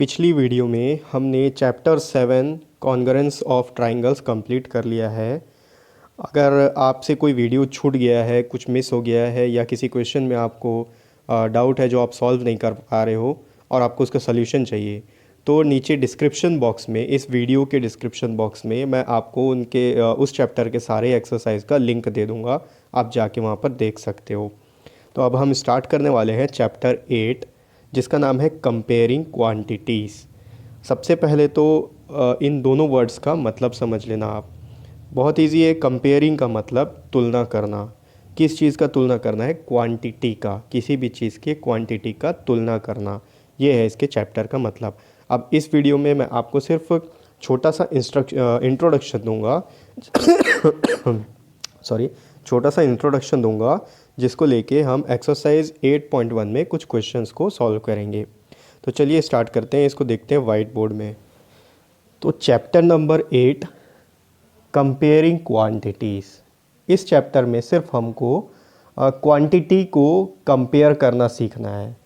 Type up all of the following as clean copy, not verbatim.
पिछली वीडियो में हमने chapter 7 congruence of triangles complete कर लिया है। अगर आपसे कोई वीडियो छूट गया है, कुछ मिस हो गया है या किसी क्वेश्चन में आपको डाउट है जो आप सॉल्व नहीं कर पा रहे हो और आपको उसका सल्यूशन चाहिए, तो नीचे डिस्क्रिप्शन बॉक्स में, इस वीडियो के डिस्क्रिप्शन बॉक्स में मैं आपको उनके उस चैप्टर के सारे एक्सरसाइज का लिंक दे दूँगा। आप जाके वहाँ पर देख सकते हो। तो अब हम स्टार्ट करने वाले हैं चैप्टर 8, जिसका नाम है कंपेयरिंग क्वांटिटीज़। सबसे पहले तो इन दोनों वर्ड्स का मतलब समझ लेना आप। बहुत इजी है। कंपेयरिंग का मतलब तुलना करना। किस चीज़ का तुलना करना है? क्वांटिटी का। किसी भी चीज़ के क्वांटिटी का तुलना करना, ये है इसके चैप्टर का मतलब। अब इस वीडियो में मैं आपको सिर्फ छोटा सा इंट्रोडक्शन दूंगा सॉरी, छोटा सा इंट्रोडक्शन दूंगा, जिसको लेके हम एक्सरसाइज 8.1 में कुछ क्वेश्चंस को सॉल्व करेंगे। तो चलिए स्टार्ट करते हैं। इसको देखते हैं वाइट बोर्ड में। तो चैप्टर नंबर 8, कंपेयरिंग क्वांटिटीज़। इस चैप्टर में सिर्फ हमको क्वांटिटी को कंपेयर करना सीखना है,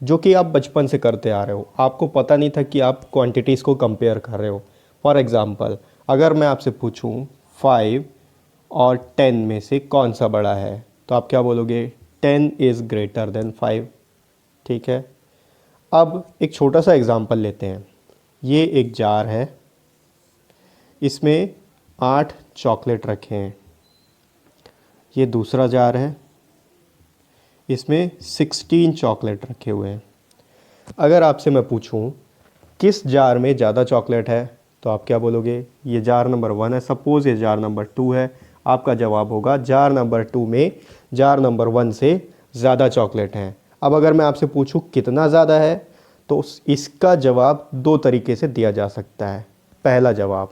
जो कि आप बचपन से करते आ रहे हो। आपको पता नहीं था कि आप क्वांटिटीज़ को कंपेयर कर रहे हो। फॉर एग्ज़ाम्पल, अगर मैं आपसे पूछूं 5 और 10 में से कौन सा बड़ा है, तो आप क्या बोलोगे? 10 इज़ ग्रेटर देन 5। ठीक है। अब एक छोटा सा एग्ज़ाम्पल लेते हैं। ये एक जार है, इसमें 8 चॉकलेट रखे हैं। ये दूसरा जार है, इसमें 16 चॉकलेट रखे हुए हैं। अगर आपसे मैं पूछूं किस जार में ज़्यादा चॉकलेट है, तो आप क्या बोलोगे? ये जार नंबर 1 है। सपोज़ ये जार नंबर 2 है। आपका जवाब होगा जार नंबर 2 में जार नंबर 1 से ज़्यादा चॉकलेट हैं। अब अगर मैं आपसे पूछूं कितना ज़्यादा है, तो इसका जवाब 2 तरीके से दिया जा सकता है। पहला जवाब,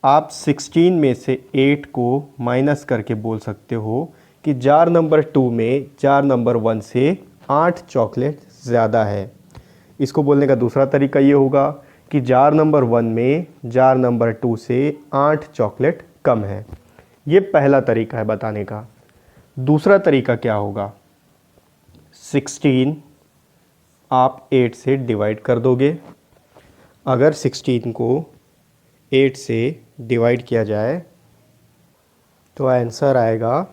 आप 16 में से 8 को माइनस करके बोल सकते हो कि जार नंबर 2 में जार नंबर 1 से 8 चॉकलेट ज़्यादा है। इसको बोलने का दूसरा तरीका ये होगा कि जार नंबर 1 में जार नंबर 2 से 8 चॉकलेट कम है। ये पहला तरीका है बताने का। दूसरा तरीका क्या होगा? 16 आप 8 से डिवाइड कर दोगे। अगर 16 को 8 से डिवाइड किया जाए तो आंसर आएगा,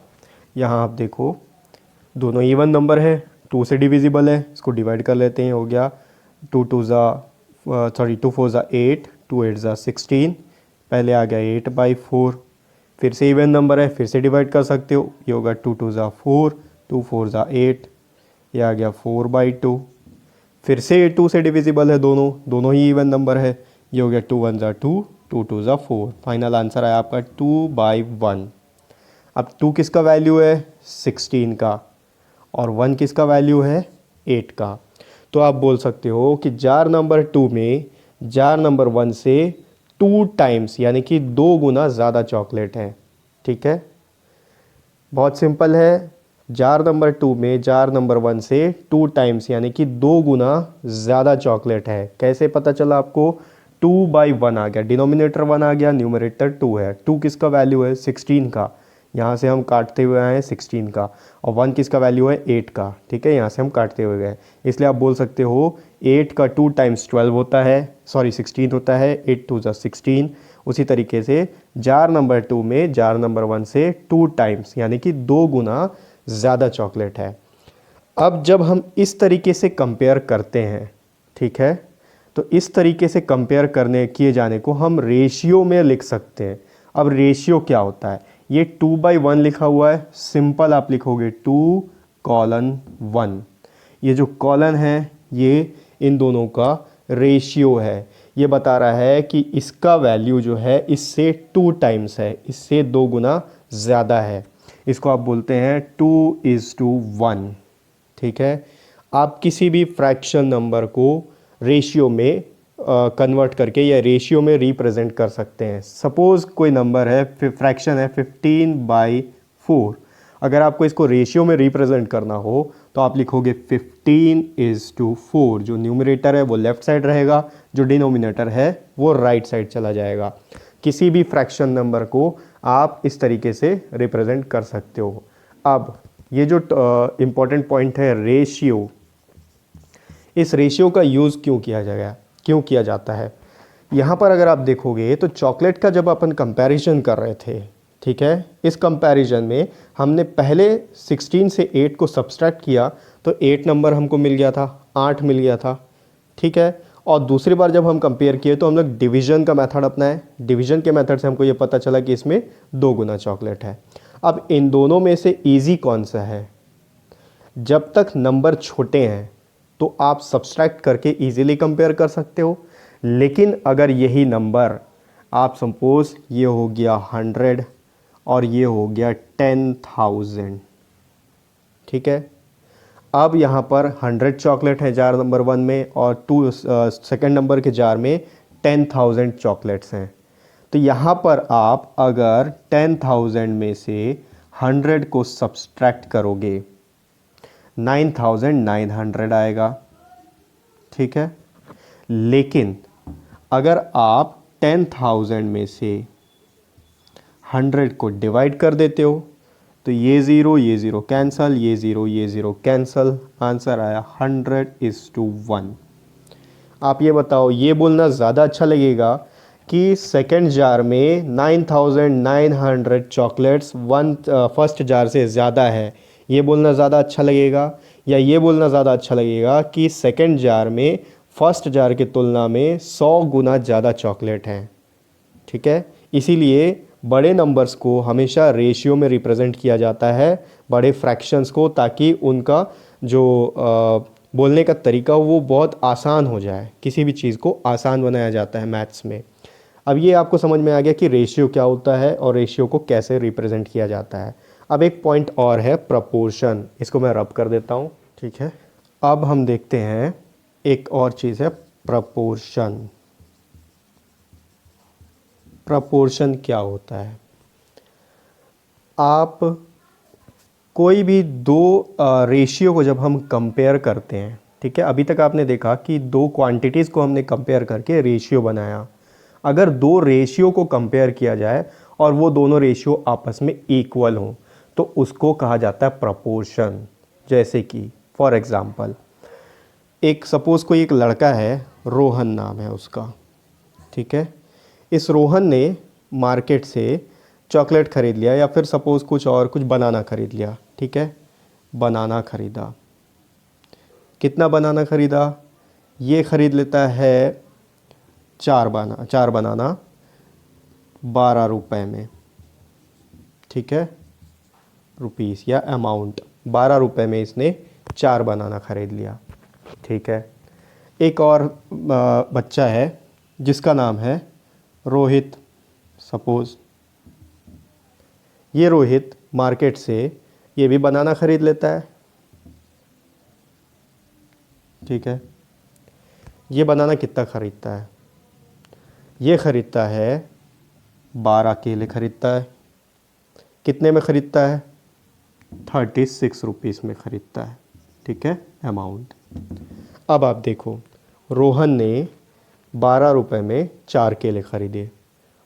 यहाँ आप देखो दोनों इवन नंबर है, 2 से डिविजिबल है। इसको डिवाइड कर लेते हैं। हो गया 2 4 ज़ा 8, 2 8 ज़ा 16। पहले आ गया 8/4। फिर से इवन नंबर है, फिर से डिवाइड कर सकते हो। ये होगा 2 2 ज़ा 4, 2 4 ज़ा 8। ये आ गया 4/2। फिर से 2 से डिविजिबल है, दोनों ही इवन नंबर है। ये हो गया 2 1 ज़ा 2, 2 2 ज़ा 4। फाइनल आंसर आया आपका 2/1। अब 2 किसका वैल्यू है? 16 का। और 1 किसका वैल्यू है? 8 का। तो आप बोल सकते हो कि जार नंबर 2 में जार नंबर 1 से 2 टाइम्स, यानी कि 2 गुना ज़्यादा चॉकलेट है। ठीक है, बहुत सिंपल है। जार नंबर 2 में जार नंबर 1 से 2 टाइम्स, यानी कि 2 गुना ज़्यादा चॉकलेट है। कैसे पता चला आपको? 2/1 आ गया, डिनोमिनेटर 1 आ गया, न्यूमरेटर 2 है। 2 किसका वैल्यू है? 16 का। यहाँ से हम काटते हुए आए 16 का। और 1 किसका वैल्यू है? 8 का। ठीक है, यहाँ से हम काटते हुए गए। इसलिए आप बोल सकते हो 8 का 2 टाइम्स 12 होता है, 16 होता है। 8 2 ज़ा 16। उसी तरीके से जार नंबर 2 में जार नंबर 1 से 2 टाइम्स, यानी कि 2 गुना ज़्यादा चॉकलेट है। अब जब हम इस तरीके से कंपेयर करते हैं, ठीक है, तो इस तरीके से कंपेयर किए जाने को हम रेशियो में लिख सकते हैं। अब रेशियो क्या होता है? ये 2/1 लिखा हुआ है। सिंपल आप लिखोगे 2:1। ये जो कॉलन है, ये इन दोनों का रेशियो है। ये बता रहा है कि इसका वैल्यू जो है इससे 2 टाइम्स है, इससे 2 गुना ज़्यादा है। इसको आप बोलते हैं 2:1। ठीक है। आप किसी भी फ्रैक्शन नंबर को रेशियो में कन्वर्ट करके या रेशियो में रिप्रेजेंट कर सकते हैं। सपोज़ कोई नंबर है, फ्रैक्शन है 15/4। अगर आपको इसको रेशियो में रिप्रेजेंट करना हो तो आप लिखोगे 15:4। जो न्यूमरेटर है वो लेफ़्ट साइड रहेगा, जो डिनोमिनेटर है वो राइट साइड चला जाएगा। किसी भी फ्रैक्शन नंबर को आप इस तरीके से रिप्रेजेंट कर सकते हो। अब ये जो इम्पॉर्टेंट पॉइंट है रेशियो, इस रेशियो का यूज़ क्यों किया जाएगा? क्यों किया जाता है। यहाँ पर अगर आप देखोगे तो चॉकलेट का जब अपन कंपैरिजन कर रहे थे, ठीक है, इस कंपैरिजन में हमने पहले 16 से 8 को सब्सट्रैक्ट किया तो 8 नंबर हमको मिल गया था, 8 मिल गया था, ठीक है। और दूसरी बार जब हम कंपेयर किए तो हम लोग डिवीजन का मेथड अपनाए। डिवीजन के मेथड से हमको ये पता चला कि इसमें 2 गुना चॉकलेट है। अब इन दोनों में से इजी कौन सा है? जब तक नंबर छोटे हैं तो आप सब्सट्रैक्ट करके इजीली कंपेयर कर सकते हो, लेकिन अगर यही नंबर आप सपोज ये हो गया 100 और ये हो गया 10,000, ठीक है। अब यहाँ पर 100 चॉकलेट है जार नंबर 1 में और सेकंड नंबर के जार में 10,000 चॉकलेट्स हैं। तो यहाँ पर आप अगर 10,000 में से 100 को सब्सट्रैक्ट करोगे 9,900 आएगा, ठीक है। लेकिन अगर आप 10,000 में से 100 को डिवाइड कर देते हो तो ये ज़ीरो कैंसल, ये ज़ीरो कैंसल, आंसर आया 100:1। आप ये बताओ, ये बोलना ज़्यादा अच्छा लगेगा कि सेकंड जार में 9,900 चॉकलेट्स फर्स्ट जार से ज़्यादा है, ये बोलना ज़्यादा अच्छा लगेगा, या ये बोलना ज़्यादा अच्छा लगेगा कि सेकंड जार में फर्स्ट जार की तुलना में 100 गुना ज़्यादा चॉकलेट हैं, ठीक है। इसीलिए बड़े नंबर्स को हमेशा रेशियो में रिप्रेजेंट किया जाता है, बड़े फ्रैक्शंस को, ताकि उनका जो बोलने का तरीका वो बहुत आसान हो जाए। किसी भी चीज़ को आसान बनाया जाता है मैथ्स में। अब ये आपको समझ में आ गया कि रेशियो क्या होता है और रेशियो को कैसे रिप्रेजेंट किया जाता है। अब एक पॉइंट और है प्रपोर्शन, इसको मैं रब कर देता हूँ, ठीक है। अब हम देखते हैं एक और चीज़ है प्रपोर्शन। प्रपोर्शन क्या होता है? आप कोई भी दो रेशियो को जब हम कंपेयर करते हैं, ठीक है, अभी तक आपने देखा कि दो क्वांटिटीज़ को हमने कंपेयर करके रेशियो बनाया। अगर दो रेशियो को कंपेयर किया जाए और वो दोनों रेशियो आपस में इक्वल हों तो उसको कहा जाता है प्रपोर्शन। जैसे कि फॉर एग्ज़ाम्पल एक सपोज़ कोई एक लड़का है, रोहन नाम है उसका, ठीक है। इस रोहन ने मार्केट से चॉकलेट ख़रीद लिया या फिर सपोज़ कुछ बनाना ख़रीद लिया, ठीक है। बनाना ख़रीदा, कितना बनाना ख़रीदा? ये ख़रीद लेता है 4 बनाना 12 रुपए में, ठीक है, रुपीस या अमाउंट 12 रुपए में इसने 4 बनाना ख़रीद लिया, ठीक है। एक और बच्चा है जिसका नाम है रोहित, सपोज़ ये रोहित मार्केट से ये भी बनाना ख़रीद लेता है, ठीक है। ये बनाना कितना ख़रीदता है? ये ख़रीदता है 12 केले ख़रीदता है। कितने में ख़रीदता है? 36 रुपीस में ख़रीदता है, ठीक है, अमाउंट। अब आप देखो, रोहन ने 12 रुपए में 4 केले ख़रीदे,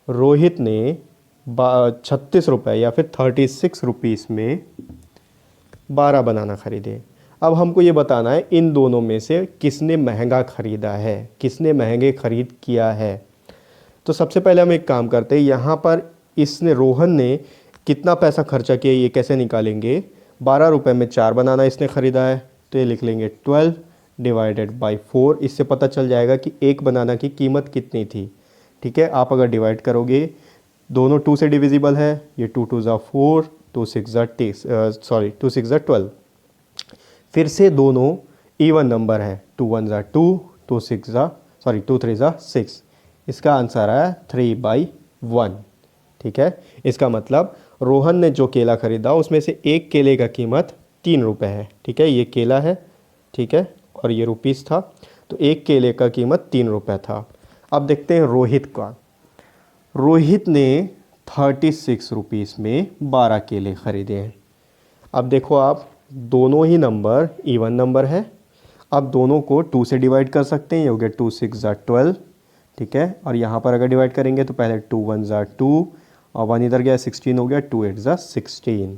रोहित ने 36 रुपये या फिर 36 रुपीस में 12 बनाना ख़रीदे। अब हमको ये बताना है इन दोनों में से किसने महंगा ख़रीदा है, किसने महंगे ख़रीद किया है। तो सबसे पहले हम एक काम करते हैं, यहाँ पर इसने रोहन ने कितना पैसा खर्चा किया ये कैसे निकालेंगे? 12 रुपये में 4 बनाना इसने ख़रीदा है तो ये लिख लेंगे 12 डिवाइडेड बाई 4। इससे पता चल जाएगा कि एक बनाना की कीमत कितनी थी, ठीक है। आप अगर डिवाइड करोगे, दोनों 2 से डिविजिबल है, ये 2 2 ज़ा 4, 2 6 ज़ा 12। फिर से दोनों इवन नंबर है, 2 1 ज़ा 2, 2 3 ज़ा 6। इसका आंसर आया 3/1, ठीक है। इसका मतलब रोहन ने जो केला ख़रीदा उसमें से एक केले का कीमत 3 रुपये है, ठीक है। ये केला है, ठीक है, और ये रुपीस था, तो एक केले का कीमत 3 रुपये था। अब देखते हैं रोहित का। रोहित ने 36 रुपीस में 12 केले ख़रीदे हैं। अब देखो आप, दोनों ही नंबर इवन नंबर है। अब दोनों को 2 से डिवाइड कर सकते हैं, ये हो गया 2 6 ज़ा 12, ठीक है। और यहाँ पर अगर डिवाइड करेंगे तो पहले 2 1 ज़ा 2 और 1 इधर गया 16 हो गया, 2 8 ज़ा 16।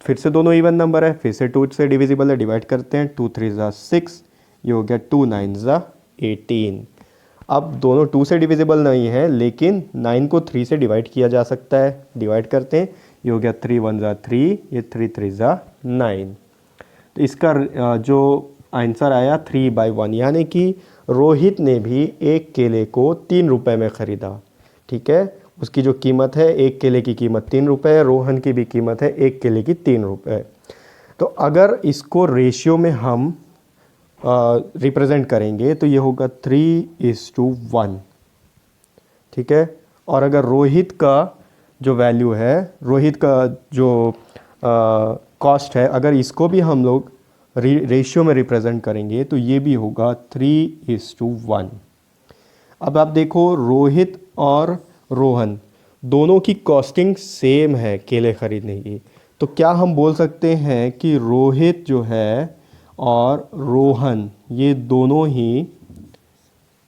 फिर से दोनों इवन नंबर है, फिर से 2 से डिविजिबल है, डिवाइड करते हैं, 2 3 ज़ा 6, ये हो गया 2 9 ज़ा 18। अब दोनों 2 से डिविजिबल नहीं है, लेकिन 9 को 3 से डिवाइड किया जा सकता है। डिवाइड करते हैं, ये हो गया 3 1 ज़ा 3, ये 3 3 ज़ा 9। तो इसका जो आंसर आया 3/1, यानी कि रोहित ने भी एक केले को 3 रुपए में ख़रीदा। ठीक है, उसकी जो कीमत है, एक केले की कीमत 3 रुपये, रोहन की भी कीमत है एक केले की 3 रुपये। तो अगर इसको रेशियो में हम रिप्रेजेंट करेंगे तो ये होगा 3:1। ठीक है, और अगर रोहित का जो वैल्यू है, रोहित का जो कॉस्ट है, अगर इसको भी हम लोग रेशियो में रिप्रेजेंट करेंगे तो ये भी होगा 3:1। अब आप देखो, रोहित और रोहन दोनों की कॉस्टिंग सेम है केले खरीदने की। तो क्या हम बोल सकते हैं कि रोहित जो है और रोहन ये दोनों ही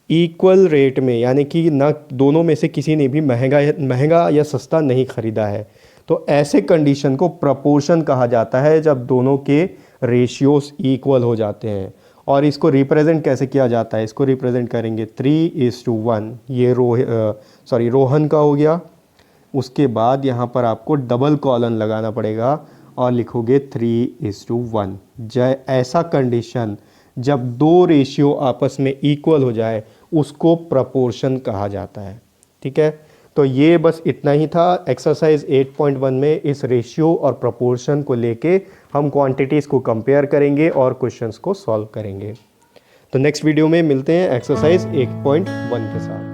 इक्वल रेट में, यानी कि ना दोनों में से किसी ने भी महंगा या सस्ता नहीं खरीदा है। तो ऐसे कंडीशन को प्रपोर्शन कहा जाता है, जब दोनों के रेशियोस इक्वल हो जाते हैं। और इसको रिप्रेजेंट कैसे किया जाता है, इसको रिप्रेजेंट करेंगे 3:1। ये रोहन का हो गया। उसके बाद यहाँ पर आपको डबल कॉलन लगाना पड़ेगा और लिखोगे 3:1। ऐसा कंडीशन जब दो रेशियो आपस में इक्वल हो जाए उसको प्रपोर्शन कहा जाता है। ठीक है, तो ये बस इतना ही था। एक्सरसाइज 8.1 में इस रेशियो और प्रपोर्शन को लेके हम क्वांटिटीज़ को कंपेयर करेंगे और क्वेश्चंस को सॉल्व करेंगे। तो नेक्स्ट वीडियो में मिलते हैं एक्सरसाइज 8.1 के साथ।